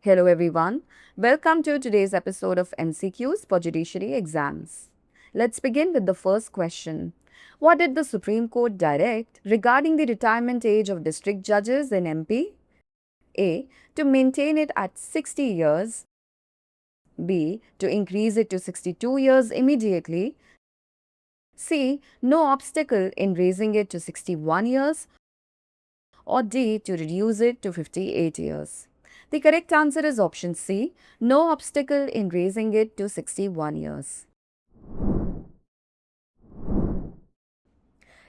Hello everyone, welcome to today's episode of MCQs for Judiciary Exams. Let's begin with the first question. What did the Supreme Court direct regarding the retirement age of district judges in MP? A. To maintain it at 60 years. B. To increase it to 62 years immediately. C. No obstacle in raising it to 61 years. Or D. To reduce it to 58 years. The correct answer is option C, no obstacle in raising it to 61 years.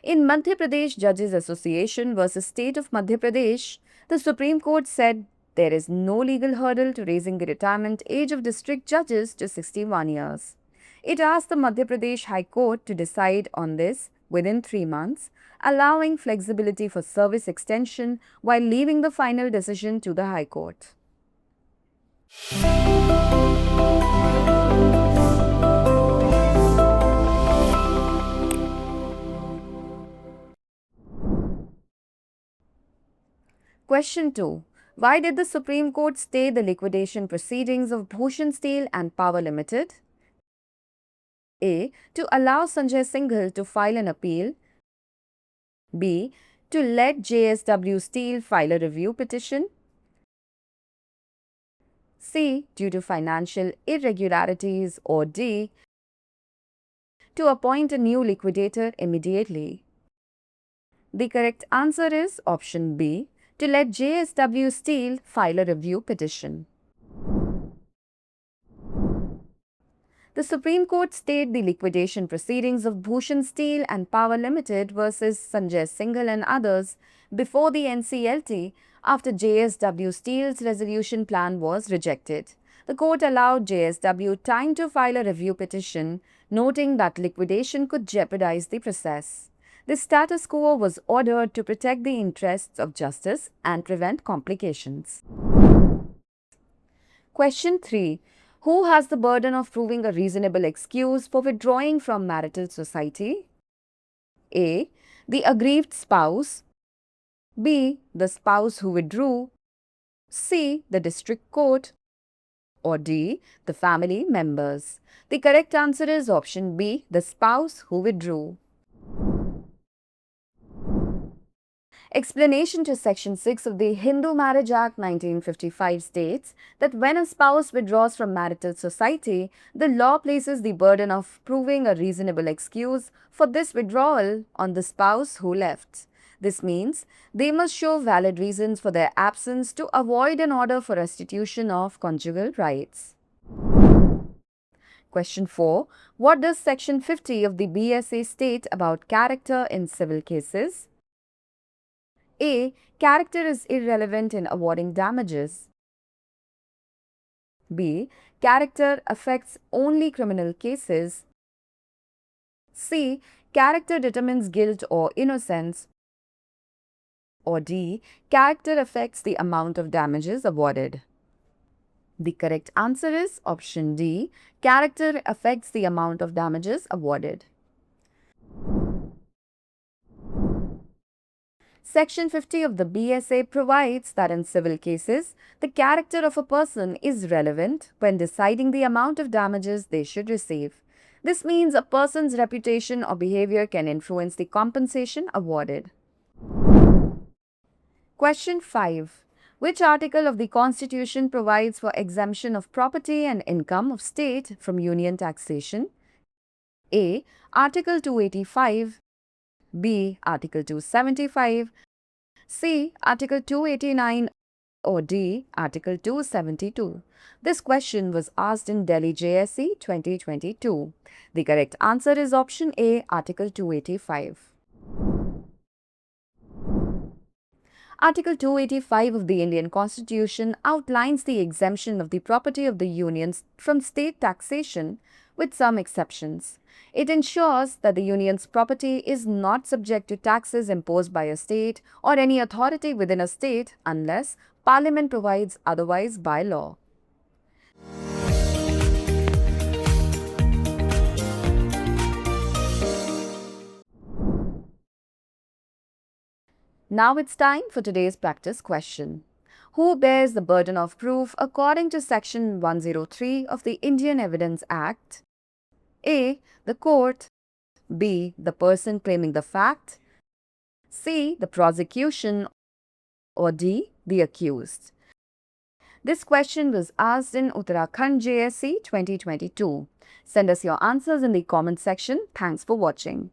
In Madhya Pradesh Judges Association versus State of Madhya Pradesh, the Supreme Court said there is no legal hurdle to raising the retirement age of district judges to 61 years. It asked the Madhya Pradesh High Court to decide on this within 3 months, allowing flexibility for service extension while leaving the final decision to the High Court. Question 2. Why did the Supreme Court stay the liquidation proceedings of Bhushan Steel and Power Limited? A. To allow Sanjay Singhal to file an appeal. B. To let JSW Steel file a review petition. C. Due to financial irregularities. Or D. To appoint a new liquidator immediately. The correct answer is option B. To let JSW Steel file a review petition. The Supreme Court stayed the liquidation proceedings of Bhushan Steel and Power Limited versus Sanjay Singhal and others before the NCLT after JSW Steel's resolution plan was rejected. The court allowed JSW time to file a review petition, noting that liquidation could jeopardize the process. The status quo was ordered to protect the interests of justice and prevent complications. Question 3. Who has the burden of proving a reasonable excuse for withdrawing from marital society? A. The aggrieved spouse. B. The spouse who withdrew. C. The district court. Or D. The family members. The correct answer is option B. The spouse who withdrew. Explanation to Section 6 of the Hindu Marriage Act 1955 states that when a spouse withdraws from marital society, the law places the burden of proving a reasonable excuse for this withdrawal on the spouse who left. This means they must show valid reasons for their absence to avoid an order for restitution of conjugal rights. Question 4. What does Section 50 of the BSA state about character in civil cases? A. Character is irrelevant in awarding damages. B. Character affects only criminal cases. C. Character determines guilt or innocence. Or D. Character affects the amount of damages awarded. The correct answer is option D. Character affects the amount of damages awarded. Section 50 of the BSA provides that in civil cases, the character of a person is relevant when deciding the amount of damages they should receive. This means a person's reputation or behavior can influence the compensation awarded. Question 5. Which article of the Constitution provides for exemption of property and income of state from union taxation? A. Article 285. B. Article 275. C. Article 289. Or D. Article 272. This question was asked in Delhi JSE 2022. The correct answer is option A. Article 285. Article 285 of the Indian Constitution outlines the exemption of the property of the unions from state taxation with some exceptions. It ensures that the union's property is not subject to taxes imposed by a state or any authority within a state unless Parliament provides otherwise by law. Now it's time for today's practice question. Who bears the burden of proof according to Section 103 of the Indian Evidence Act? A. The court. B. The person claiming the fact. C. The prosecution. Or D. The accused. This question was asked in Uttarakhand JSE 2022. Send us your answers in the comment section. Thanks for watching.